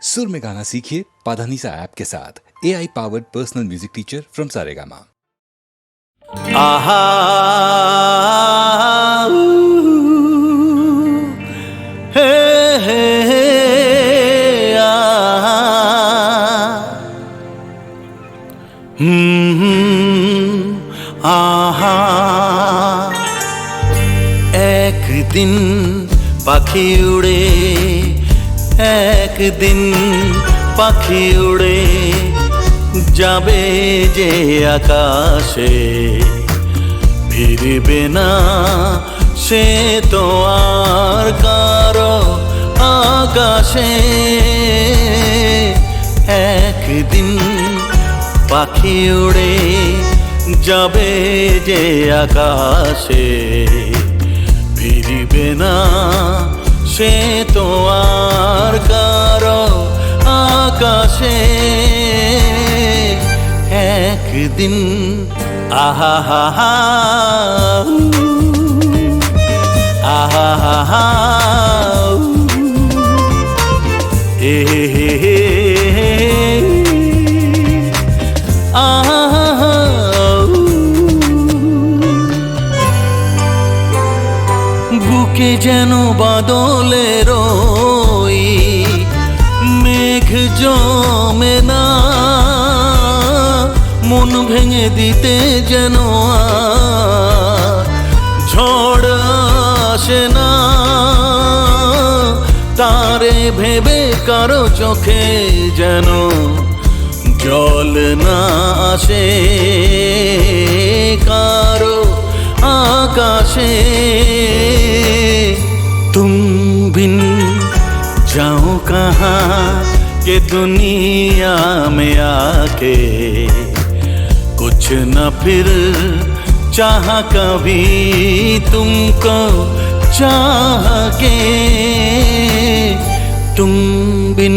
सुर में गाना सीखिए पाधानीसा ऐप के साथ AI powered personal music teacher from Saregama. आहा हे हे हे आहा आहा একদিন পাখি উড়ে একদিন পাখি উড়ে যাবে যে আকাশে ফিরবে না সে তো আর কারো আকাশে একদিন পাখি উড়ে যাবে যে আকাশে ফিরবে না সে তো আর কারো আকাশে একদিন আহা হা হা আহা হা হা এ হে হে আহা বুকে যেন বাদলের ওই মেঘ জমে না মন ভেঙে দিতে যেন ঝড় আসে না তারে ভেবে কারো চোখে যেন জল না আসে কারো आकाशे तुम बिन जाओ कहाँ के दुनिया में आके कुछ न फिर चाह कभी तुमको चाह के तुम बिन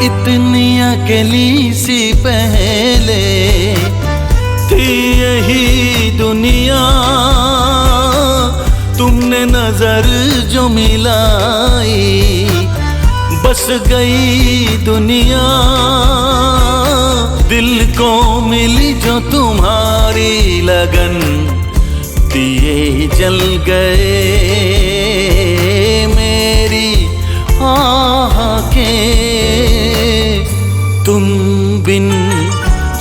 इतनी अकेली सी पहले थी यही दुनिया तुमने नजर जो मिलाई बस गई दुनिया दिल को मिली जो तुम्हारी लगन दिए जल गए मेरी आह के तुम बिन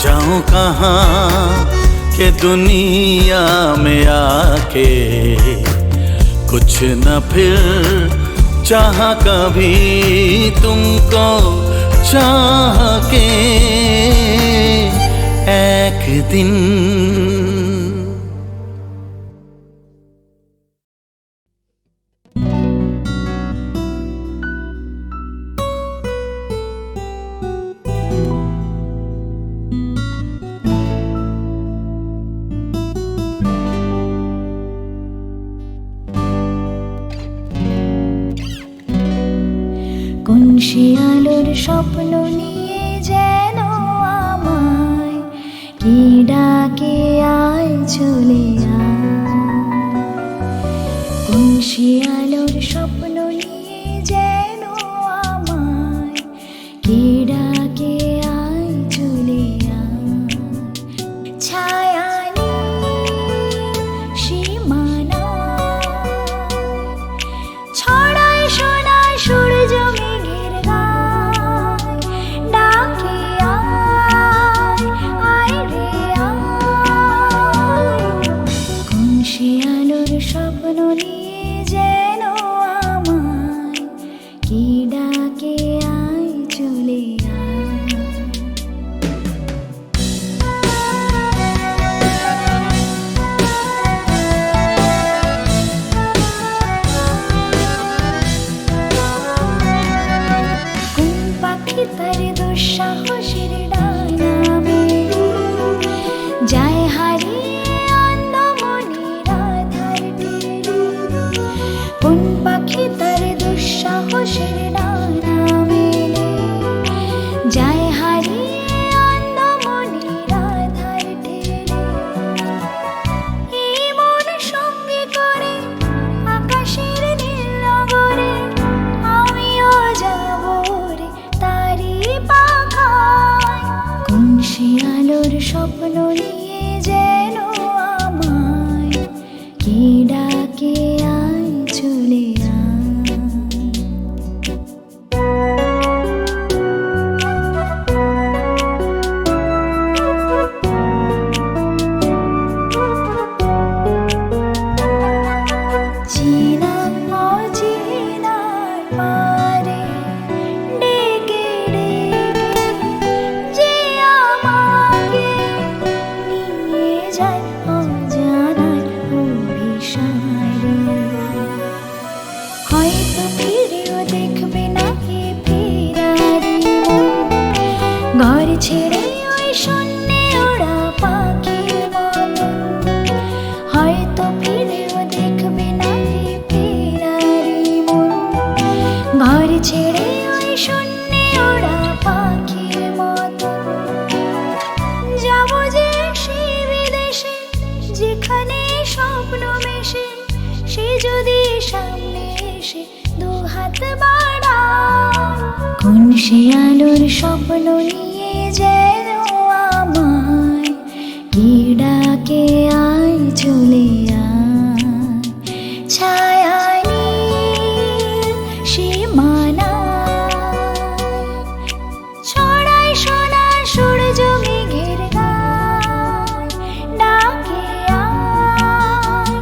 जाओ कहाँ के दुनिया में आके कुछ न फिर चाह कभी तुमको चाह के एक दिन কোন শিয়ালোর স্বপ্ন নিয়ে যেন আমায় কি ডাকে আয় চলে আয় কোন শিয়ালোর স্বপ্ন নিয়ে যেন আমায় কি ডাকে আয় চলে আয় ছায়া সীমানা ছড়ায় সোনায় সূর্য স্বপ্ন নিয়ে যে যায় অজানায় অভিসারে। হয়তো ফিরেও দেখবে না কে ফেরারি মন, ঘর ছেড়ে ওই শূন্যে ওরা পাখির মতন। হয়তো ফিরেও দেখবে না কে ফেরারি মন, ঘর ছেড়ে ওই শূন্যে ওরা পাখির মতন। যাবো যে সেই বিদেশে যেখানে স্বপ্ন মেশে, সে যদি সামনে এসে দু হাত বাড়ায়, কোন সে আলোর স্বপ্ন নিয়ে যেন আমায় কি ডাকে আয় চলে আয়। ছায়ায় নীল সীমানায় ছড়ায় সোনার সূর্য মেঘের গায়, ডাকে আয়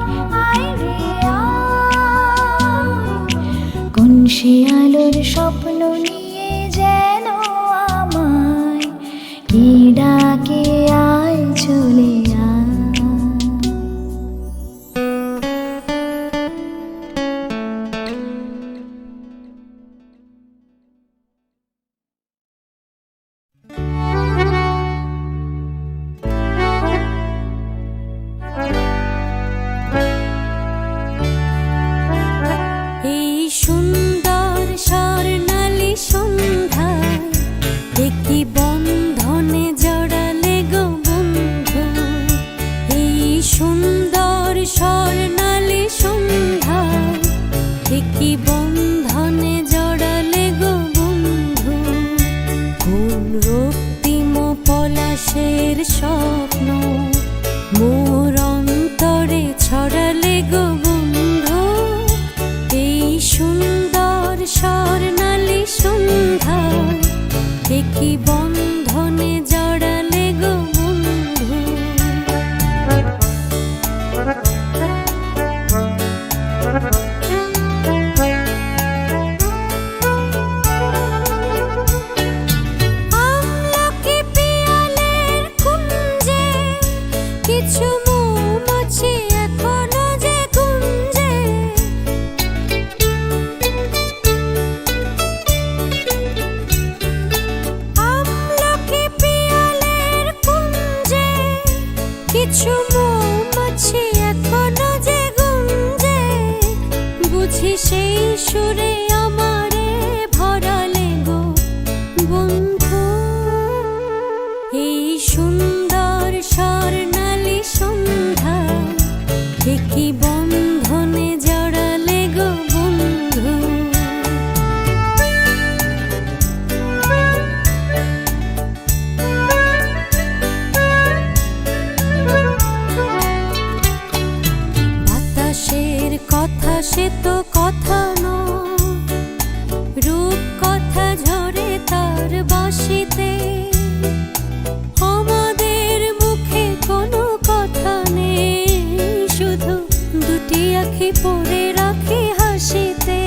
আয় রে আয়। কোন সে আলোর স্বপ্ন নিয়ে যেন আমায় কি ডাকে আয় চলে আয়। এই সুন্দর স্বর্ণালী সন্ধ্যায় একটি বন্ধনে জড়ালে গো বন্ধু। এই সুন্দর স্বর্ণালী সন্ধ্যায় একটি বন্ধনে জড়ালে গো বন্ধু। কোন রক্তিম পলাশের স্বপ্ন মোর অন্তরে ছড়ালে গো বন্ধু। এই সুন্দর স্বর্ণালী সন্ধ্যায় একই বন্ধনে জড়ালে গো বন্ধু। আমলকি পিয়ালের কুঞ্জে কিছু মৌমাছি এখনো যে গুঞ্জে। আমলকি পিয়ালের কুঞ্জে কিছু মৌমাছি এখনো যে গুঞ্জে। বুঝি সেই সুরে আমারে ভরালে গো বন্ধু। এই সুন্দর স্বর্ণালী সন্ধ্যায় একই বন্ধনে জড়ালে গো বন্ধু। বাতাসের কথা সে তো কথা নয়, রূপ কথা ঝরে তার বাঁশিতে। আমাদের মুখে কোনো কথা নেই, শুধু দুটি আঁখি পড়ে রাখি হাসিতে।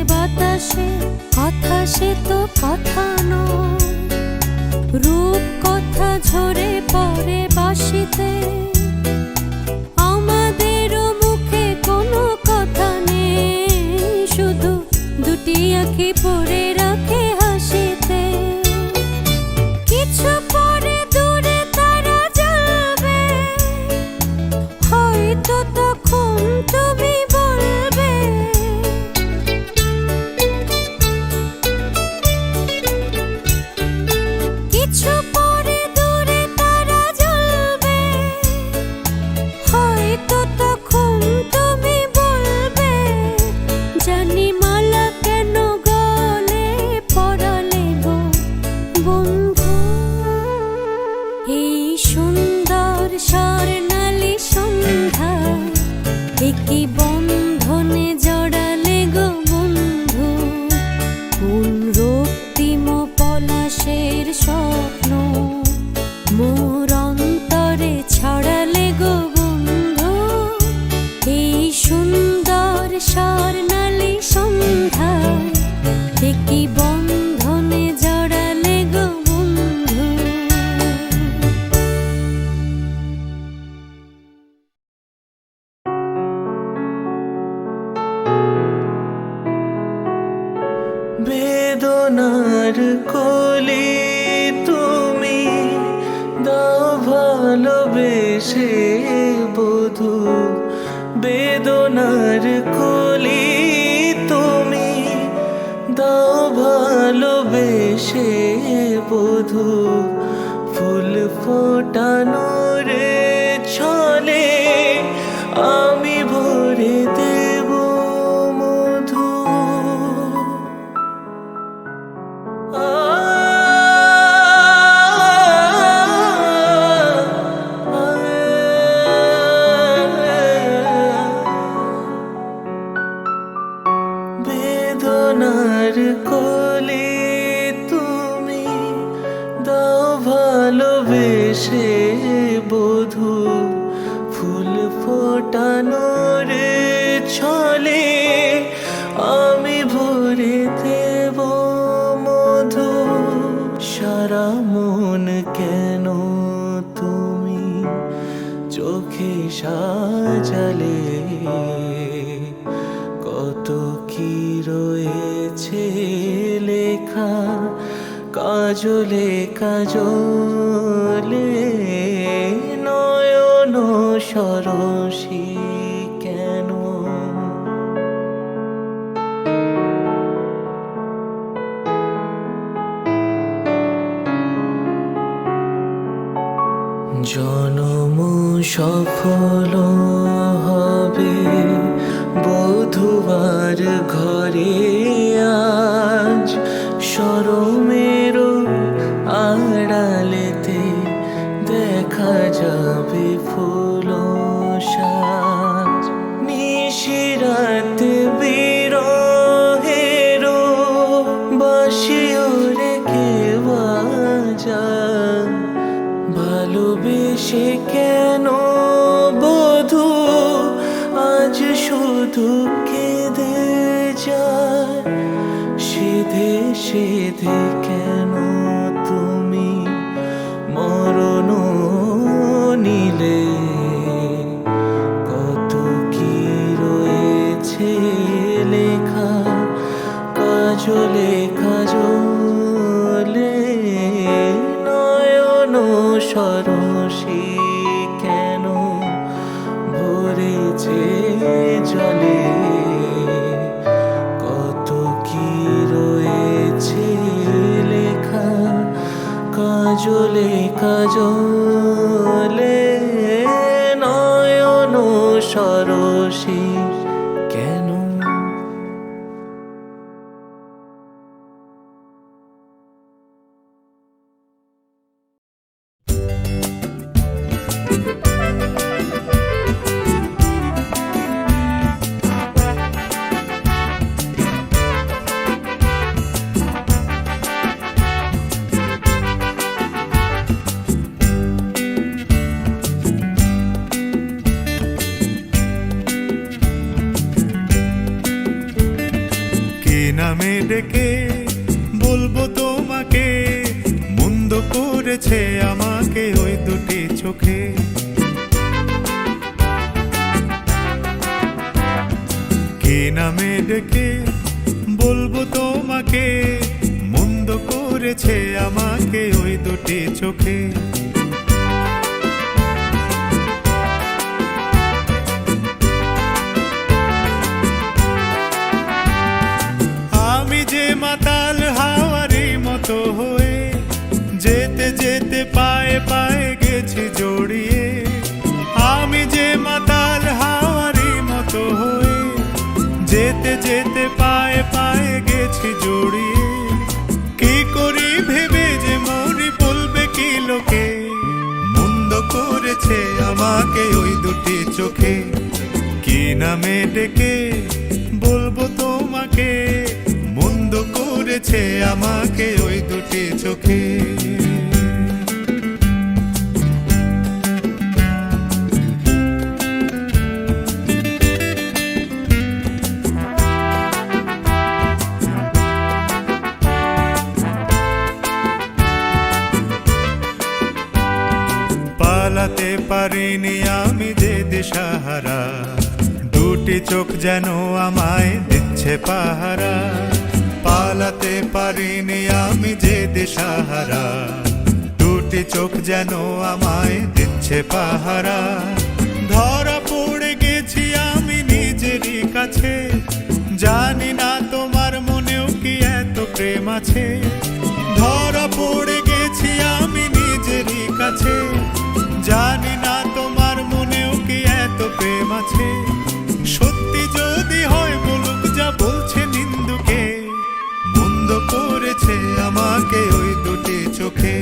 বাতাসের কথা সে তো কথা নয়, রূপ কথা ঝরে পড়ে বাঁশিতে। আমাদেরও মুখে কোনো কথা নেই, শুধু দুটি আঁখি পড়ে রাখে হাসিতে। কিছু পরে দূরে তারা জ্বলবে, হয়তো তখন তুমি বলবে বেদনার কলি তুমি দাও ভালোবেসে বধূ বেদনার কলি তুমি দাও ভালোবেসে বধূ ফুল ফোটানোর ছলে আমি ভরে দেব মধু বেদনার কোলে তুমি দাও ভালোবেসে বধূ ফুল ফোটানোর ছলে আমি ভরে দেব মধু সারা মন কেন তুমি চোখে সাজালে কত কি রয়েছে লেখা কাজলে কাজলে নয়ন সরসী কেন জনম সফল হবে বধূবার ঘরে আজ শরমের আড়ালেতে দেখা যাবে ফুল সাজ নিশিরাতে বিরহের বাঁশিও রেখে বাজায় ভালোবেসে কেন বধূ আজ শুধু কেঁদে যায় সিধে সিধে কেন তুমি মরণ নিলে কত কি রয়েছে লেখা কাজলে কাজলে নয়ন সরসী কেন ভরেছে জলে কত কি রয়েছে লেখা কাজলে কাজলে নয়ন সরসী কেন নামে ডেকে বলবো তোমাকে মন্দ করেছে আমাকে ওই দুটি চোখে কি নামে ডেকে বলবো তোমাকে মন্দ করেছে আমাকে ওই দুটি চোখে মাতাল হাওয়ারি মতো হয়ে যেতে যেতে পায়ে পায়ে গেছি জড়িয়ে আমি যে মাতাল হাওয়ারি মতো হয়ে যেতে যেতে পায়ে পায়ে গেছি জড়িয়ে কি করি ভেবে যে মরি বলবে কি লোকে মন্দ করেছে আমাকে ওই দুটি চোখে কি নামে ডেকে বলবো তোমাকে মন্দ করেছে আমাকে ওই দুটি চোখে পালাতে পারিনি আমি যে দিশাহারা দুটি চোখ যেন আমায় দিচ্ছে পাহারা পালাতে পারিনি আমি যে দিশাহারা, দুটি চোখ যেন আমায় দিচ্ছে পাহারা। ধরা পড়ে গেছি আমি নিজেরই কাছে, জানি না তোমার মনেও কি এত প্রেম আছে। ধরা পড়ে গেছি আমি নিজেরই কাছে, জানি না তোমার মনেও কি এত প্রেম আছে। সত্যি যদি হয় বলুক যা বলছে নিন্দুকে, মন্দ করেছে আমাকে ওই দুটি চোখে।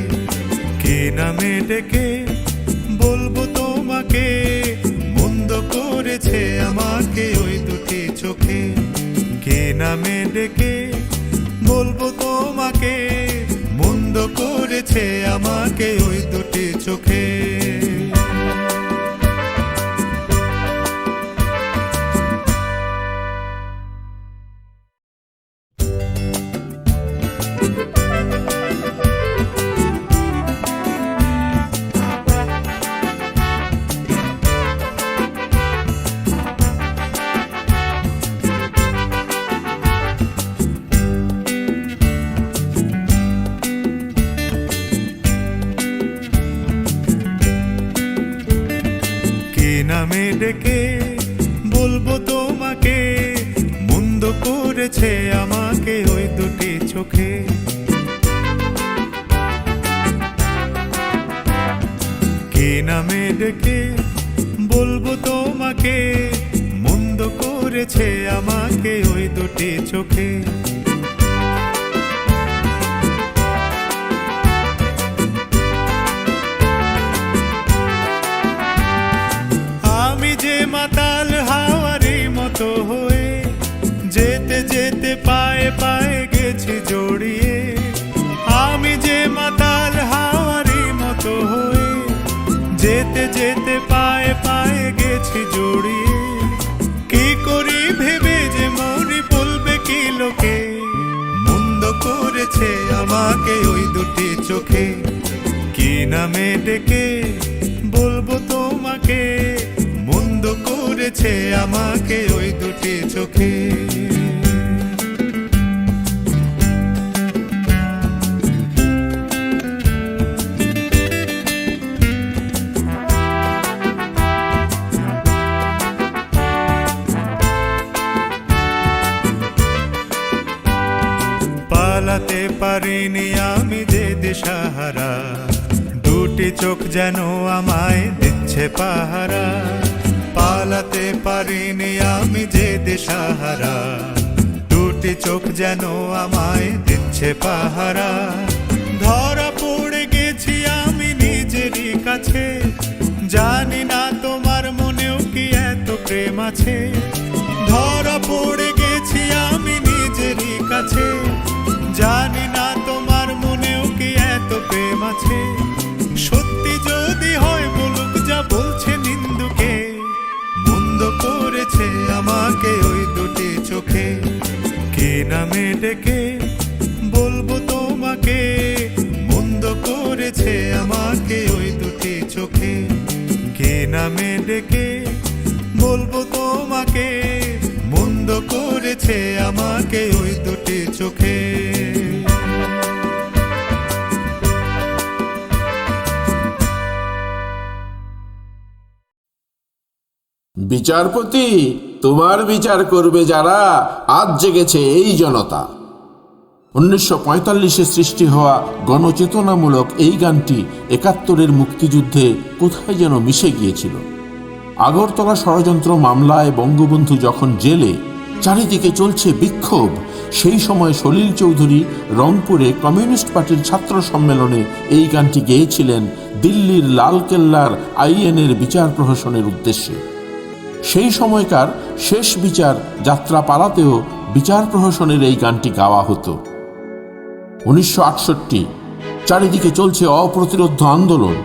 কি নামে ডেকে বলবো তোমাকে, মন্দ করেছে আমাকে ওই দুটি চোখে। কি নামে ডেকে বলবো তোমাকে, মন্দ করেছে আমাকে ওই দুটি চোখে। নামে ডেকে বলবো তোমাকে, মন্দ করেছে আমাকে ওই দুটি চোখে। কি নামে ডেকে বলবো তোমাকে, মন্দ করেছে আমাকে ওই দুটি চোখে। মাতাল হাওয়ারি মতো হয়ে যেতে যেতে পায়ে পায়ে গেছি জড়িয়ে। আমি যে মাতাল হাওয়ারি মতো হয়ে যেতে যেতে পায়ে পায়ে গেছি জড়িয়ে। কি করি ভেবে যে মরি বলবে কি লোকে, মন্দ করেছে আমাকে ওই দুটি চোখে। কি নামে ডেকে বলবো তোমাকে, মন্দ করেছে আমাকে ওই দুটি চোখে। পালাতে পারিনি আমি যে দিশাহারা, দুটি চোখ যেন আমায় দিচ্ছে পাহারা। পালাতে পারিনি আমি যে দিশাহারা, দুটি চোখ যেন আমায় দিচ্ছে পাহারা। ধরা পড়ে গেছি আমি নিজেরই কাছে, জানি না তোমার মনেও কি এত প্রেম আছে। ধরা পড়ে গেছি আমি নিজেরই কাছে, জানি না তোমার মনেও কি এত প্রেম আছে। সত্যি যদি হয় বলুক যা বলছে নিন্দুকে, মন্দ করেছে আমাকে ওই দুটি চোখে। কি নামে ডেকে বলবো তোমাকে, মন্দ করেছে আমাকে ওই দুটি চোখে। কি নামে ডেকে বলবো তোমাকে, মন্দ করেছে আমাকে ওই দুটি চোখে। বিচারপতি, তোমার বিচার করবে যারা, আজ জেগেছে এই জনতা। 1945-এ সৃষ্টি হওয়া গণচেতনামূলক এই গানটি 71-এর মুক্তিযুদ্ধে কোথায় যেন মিশে গিয়েছিল। আগরতলা ষড়যন্ত্র মামলায় বঙ্গবন্ধু যখন জেলে, চারিদিকে চলছে বিক্ষোভ, সেই সময় সলিল চৌধুরী রংপুরে কমিউনিস্ট পার্টির ছাত্র সম্মেলনে এই গানটি গেয়েছিলেন দিল্লির লালকেল্লার আইএনের বিচার প্রহসনের উদ্দেশ্যে। সেই সময়কার শেষ বিচার যাত্রাপালাতেও বিচার প্রহসনের এই গানটি গাওয়া হতো। 1968 চারিদিকে চলছে অপ্রতিরোধ্য আন্দোলন।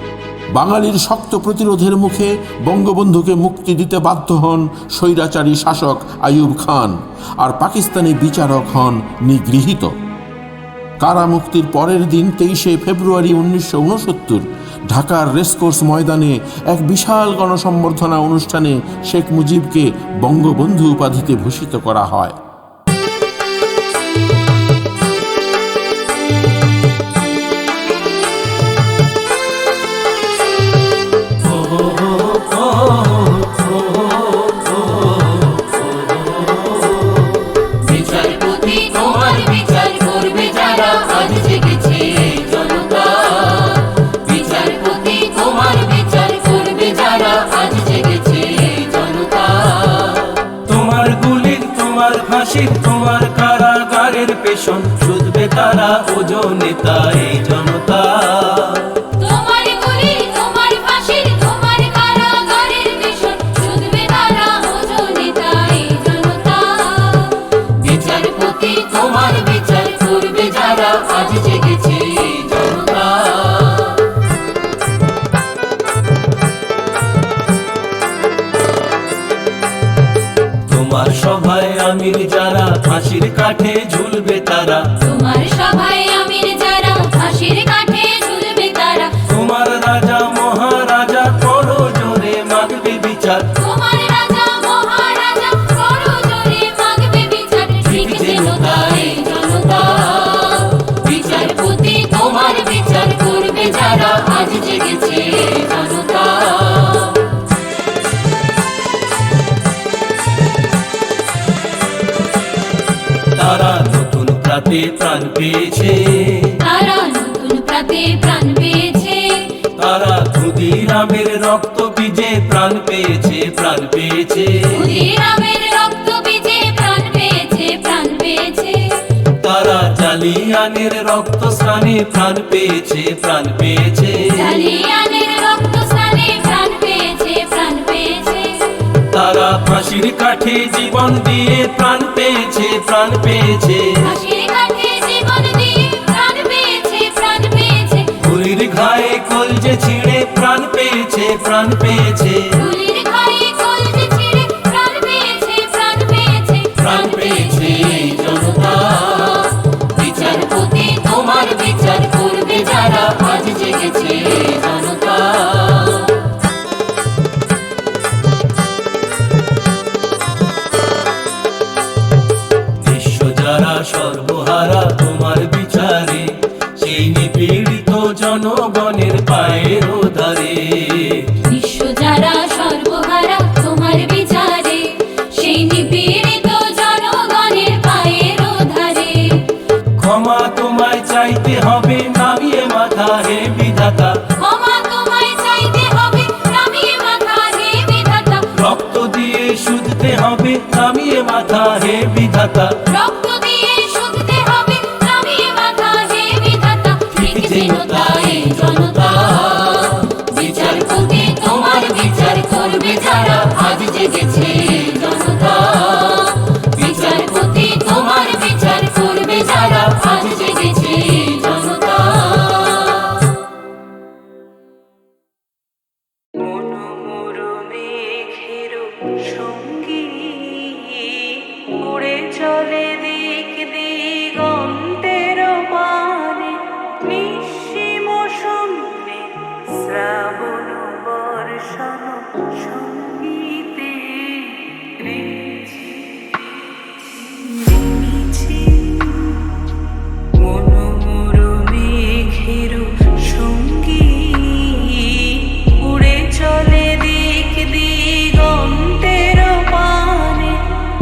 বাঙালির শক্ত প্রতিরোধের মুখে বঙ্গবন্ধুকে মুক্তি দিতে বাধ্য হন স্বৈরাচারী শাসক আইয়ুব খান, আর পাকিস্তানি বিচারক হন নিগৃহীত। কারা মুক্তির পরের দিন 23শে ফেব্রুয়ারি 1969 ঢাকার রেসকোর্স ময়দানে এক বিশাল গণসম্বর্ধনা অনুষ্ঠানে শেখ মুজিবকে বঙ্গবন্ধু উপাধিতে ভূষিত করা হয়। ফাঁসির তোমার কারাগারের পেছন শুধবে তারা ওজনে তাই জনতা তোমার গুলি তোমার ফাঁসির তোমার কারাগারের পেছন শুধবে তারা ওজনে তাই জনতা বিচারপতি তোমার বিচার করবে যারা আজ জেগেছে এই জনতা তোমার সভায় আমির যারা ফাঁসির কাঠে ঝুলবে তারা তোমার সভায় আমির যারা ফাঁসির কাঠে ঝুলবে তারা তোমার রাজা মহারাজা করো জোরে মাগবে বিচার তোমার রাজা মহারাজা করো জোরে মাগবে বিচার ঠিক যেন তাই জনতা বিচারপতি তোমার বিচার করবে যারা আজ জেগেছে জনতা তারা নতুন প্রাতে প্রাণ পেয়েছে তারা নতুন প্রাতে প্রাণ পেয়েছে তারা ক্ষুদিরামের রক্ত বীজে প্রাণ পেয়েছে প্রাণ পেয়েছে ক্ষুদিরামের রক্ত বীজে প্রাণ পেয়েছে প্রাণ পেয়েছে তারা জালিয়ানের রক্ত স্নানে প্রাণ পেয়েছে প্রাণ পেয়েছে জালিয়ানের রক্ত স্নানে প্রাণ পেয়েছে প্রাণ পেয়েছে তারা ফাঁসির কাঠে জীবন দিয়ে প্রাণ পেয়েছে প্রাণ পেয়েছে ফাঁসির কাঠে জীবন দিয়ে প্রাণ পেয়েছে প্রাণ পেয়েছে গুলির ঘায়ে কলজে ছিঁড়ে প্রাণ পেয়েছে প্রাণ পেয়েছে গুলির ঘায়ে কলজে ছিঁড়ে প্রাণ পেয়েছে প্রাণ পেয়েছে প্রাণ পেয়েছে এই জনতা বিচারপতি তোমার বিচার করবে যারা আজ জেগেছে জনতা বিশ্ব যারা সর্বহারা তোমার বিচারে সেই নিপীড়িত জনগণের পায়ের ধারে বিশ্ব যারা সর্বহারা তোমার বিচারে সেই নিপীড়িত জনগণের পায়ের ধারে ক্ষমা তোমায় চাইতে হবে নামিয়ে মাথা হে বিধাতা ক্ষমা তোমায় চাইতে হবে নামিয়ে মাথা হে বিধাতা রক্ত দিয়ে শুধতে হবে নামিয়ে মাথা হে বিধাতা রক্ত দিয়ে শুধতে হবে নামিয়ে মাথা হে বিধাতা ঠিক যেন তাই জনতা বিচারপতি তোমার বিচার করবে যারা আজ জেগেছে জনতা বিচারপতি তোমার বিচার করবে যারা আজ জেগেছে জনতা উড়ে চলে দিক দিগন্তের পানে নিঃসীম শূন্যে শ্রাবণ বর্ষণ সঙ্গীতে মনোমর মেঘের সঙ্গী উড়ে চলে দিক দিগন্তের পানে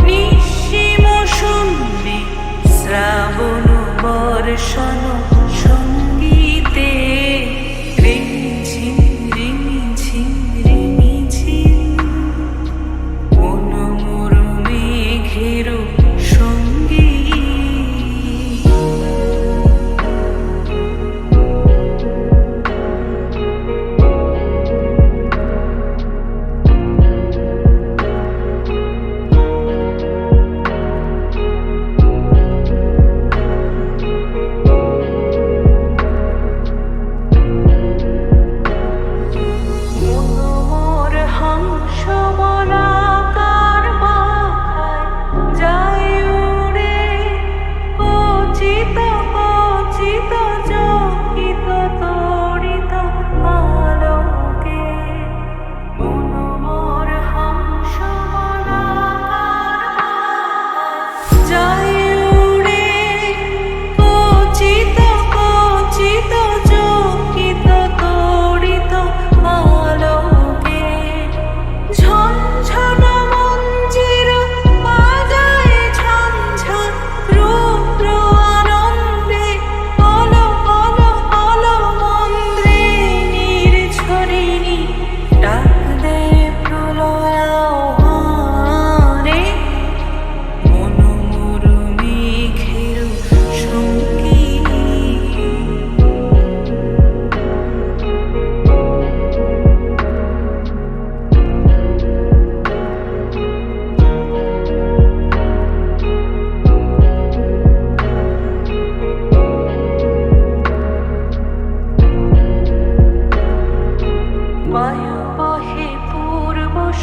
নিঃসীম শূন্যে শ্রাবণ বর্ষণ সঙ্গীতে রিমঝিম রিমঝিম রিমঝিম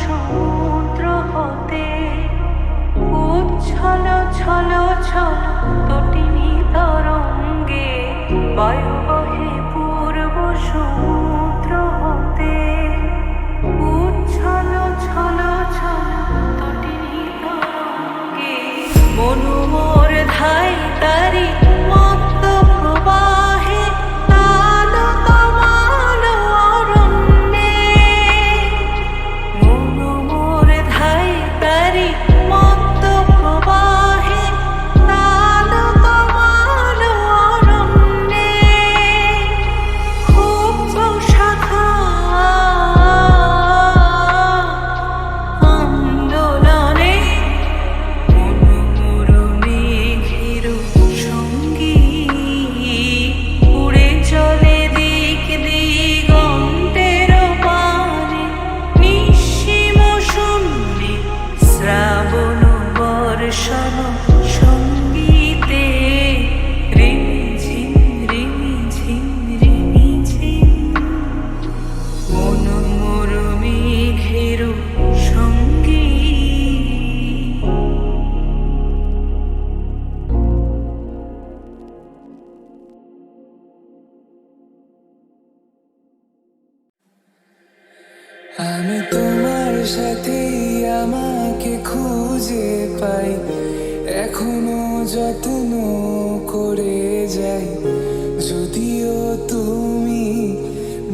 সমুদ্র হতে উচ্ছল ছল ছল তটিনী তরঙ্গে বায়ু বহে পূর্ব সমুদ্র হতে উচ্ছল ছল ছল তটিনী তরঙ্গে মনু মোর ধাই তারি মত্ত প্রবাহে আলো তমাল অরণ্যে মনু মোর ধাই তারি মত্ত প্রবাহে আলো তমাল অরণ্যে ক্ষুব্ধ শাখা আন্দোলনে মনু মোর মেঘের সঙ্গী উড়ে চলে দিক দিগন্তের পানে নিঃসীম শূন্যে শ্রাবণ বর্ষণ সঙ্গীতে রিমিঝিম রিমিঝিম রিমিঝিম মনু মোর মেঘের সঙ্গী। আমি তোমার সাথে আমাকে খুঁজে পাই, এখনো যত্ন করে যাই, যদিও তুমি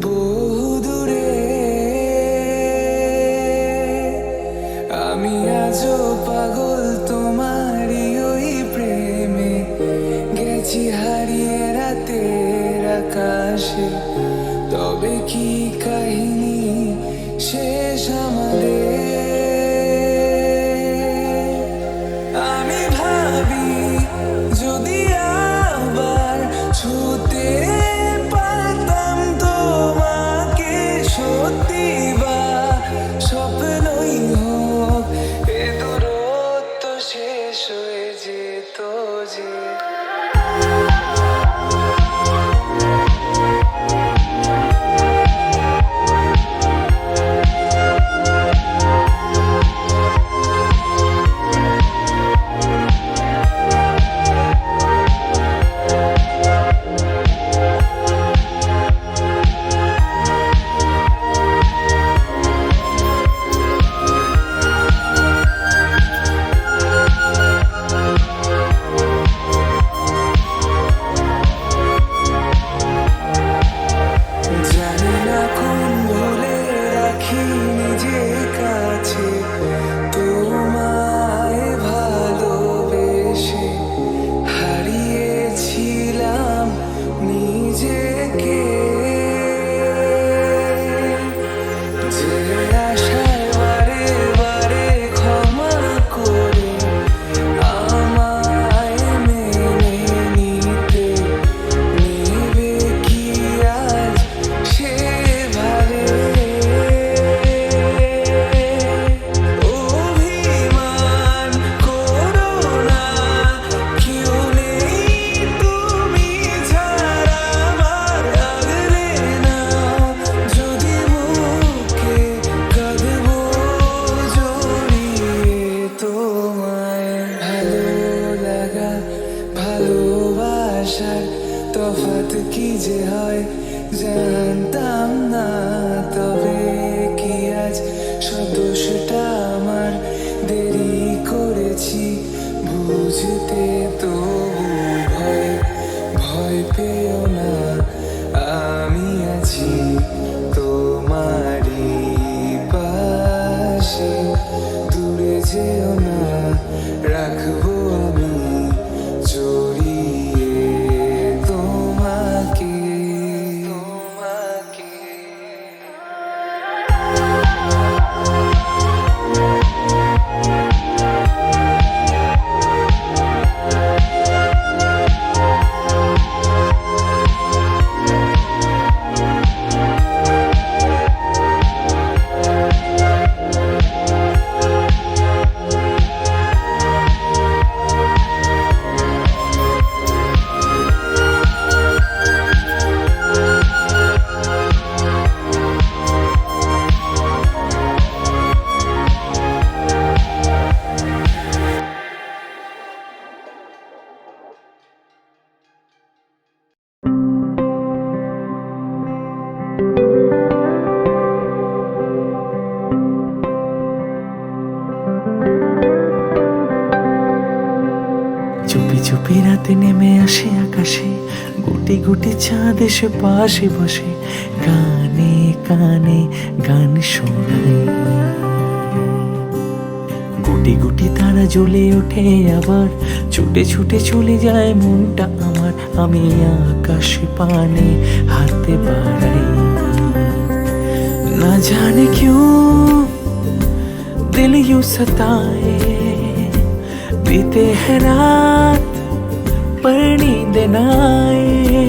বহু দূরে। আমি আজও পাগল তোমারই ওই প্রেমে, গেছি হারিয়ে রাতের আকাশে। তবে কি কাহিনী শেষ আমাদের? আমি ভাবি যদি আবার ছুতে পারতাম তোমাকে, সত্যি বা স্বপ্নই হোক, এ দূরত্ব শেষ হয়ে যেত যে। জানি না কোন ভুলে রাখি নিজে কাছে, তোমায় ভালোবেসে হারিয়েছিলাম নিজেকে। যে আশায় বারে বারে ক্ষমা করে আমায় মেনে নিতে, নেবে কি আজ সেভাবে? অভিমান করো না, কেউ নেই তুমি ছাড়া আমার। আগলে নাও যদি বুকে, কাঁদবো জড়িয়ে তোমায়। ভালো লাগা ভালোবাসার তফাৎ কি যে হয় জানতাম না, তবে কি আজ সব দোষটা আমার? দেরি করেছি বুঝতে, তবু ভয় ভয় পেও না, আমি আছি তোমারই পাশে। দূরে যেও না, রাখবো আমি জড়িয়ে তোমাকে। চুপি রাতে নেমে আসে আকাশে, গুটি গুটি চাঁদ এসে পাশে বসে কানে কানে গান শোনায়। গুটি গুটি তারা জ্বলে ওঠে আবার, ছুটে ছুটে চলে যায় মনটা আমার। আমি আকাশ পানে হাতে বাড়াই, না জানে क्यों दिल यूं सताए। बीते है रात पर नींद न आए,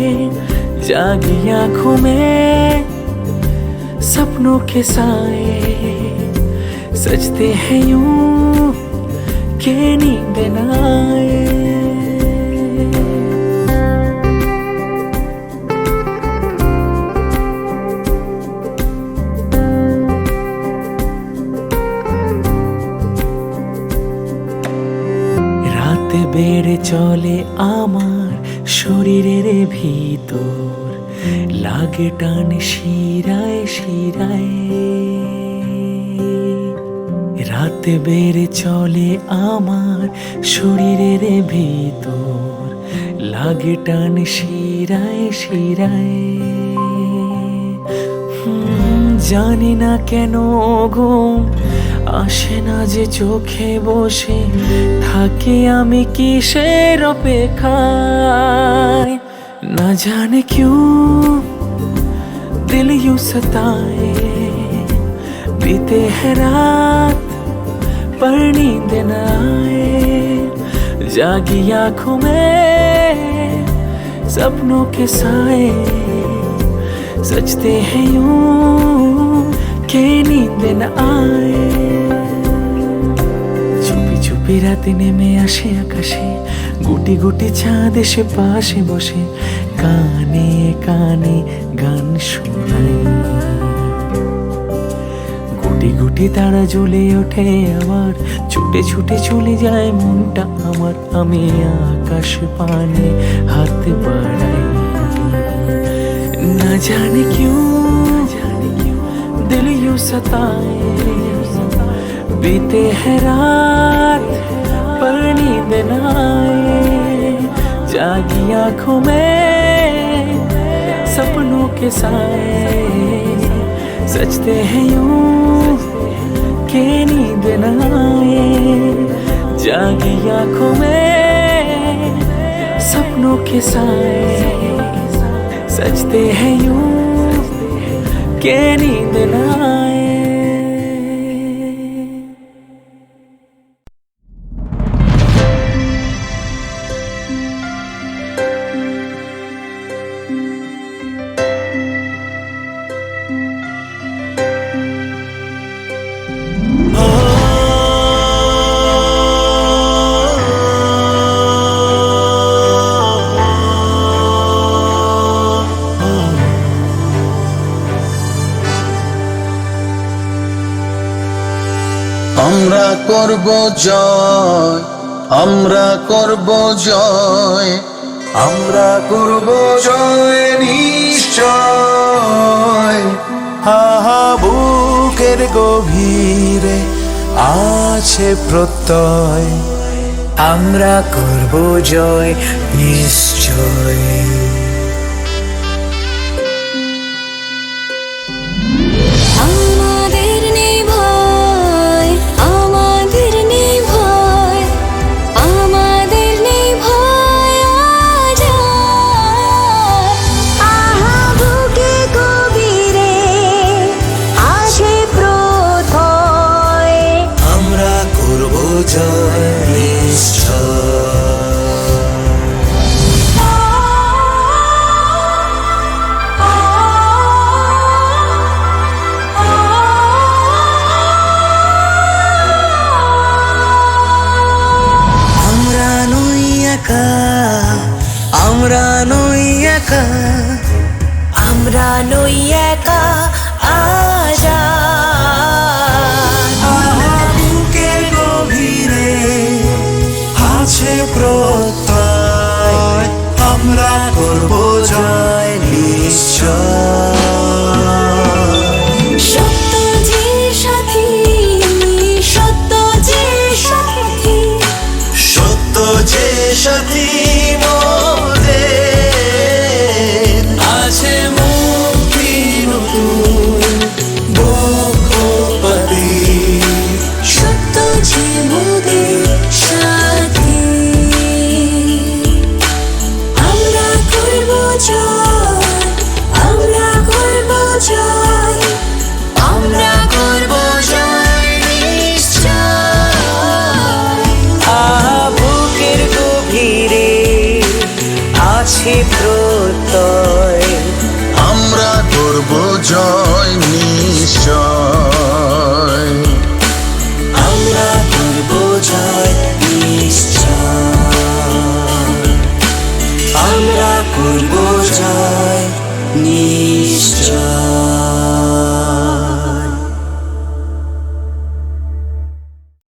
जागी आंखों में सपनों के साए। सजते हैं यूं के नींद न आए। রাতে বেড়ে চলে আমার শরীরের ভিতর, লাগে টান শিরায় শিরায়। রাতে বেড়ে চলে আমার শরীরের ভিতর, লাগে টান শিরায় শিরায়। জানি না কেন ঘুম আসে না যে চোখে বসে থাকি আমি কিসের অপেক্ষায়। না জানে क्यों दिल यूं सताए। बीते है रात पर नींद न आए, जागी आंखों में सपनों के साए। सजते हैं यूं के नींद न आए। চুপি চুপি রাতে নেমে আসে আকাশে, গুটি গুটি চাঁদ এসে পাশে বসে কানে কানে গান শোনায়। গুটি গুটি তারা জ্বলে ওঠে আবার, ছুটে ছুটে চলে যায় মনটা আমার। আমি আকাশ পানে হাত বাড়াই, না জানে क्यों दिल यूं सताए। बीते है रात पर नींद न आए, जागी आंखों में सपनों के साए। सजते हैं यूं के नींद न आए, जागी आंखों में सपनों के साए। सजते हैं यूं के नींद न आए। আমরা করব জয়, আমরা করব জয়, আমরা করব জয় নিশ্চয়। হাহা বুকের গভীরে আছে প্রত্যয়, আমরা করব জয় নিশ্চয়। আমরা নই একা, আমরা নই একা আজাদ। বুকের গভীরে আছে প্রত্যয়, আমরা করব জয় নিশ্চয়। সত্য যে সাথী, সত্য যে সাথী, সত্য যে সাথী,